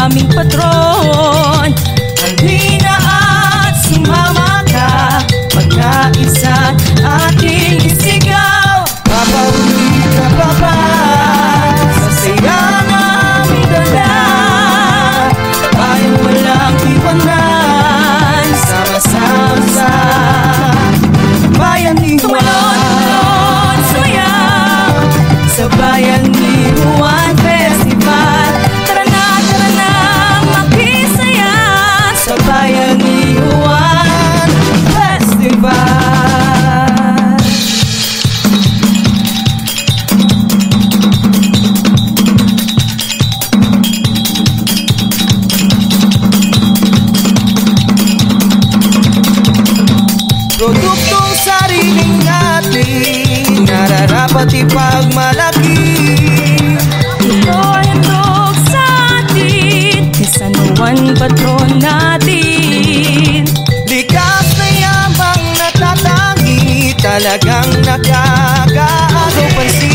aming patron. Halina at sumama ka, magkaisa ating isigaw. Papauwi ka pa ba sa saya namin dala? Tayong walang iwanan, sama-sama sa bayan ni Juan. Sumayaw sa bayan ni Juan Festival. Tara na, makisaya sa bayan ni Juan Festival. Produktong sariling natin, nararapat ipagmalaki. Ito ay handog sa atin, ni San Juan patron natin. Likas na yamang natatangi, talagang nakakaagaw pansin.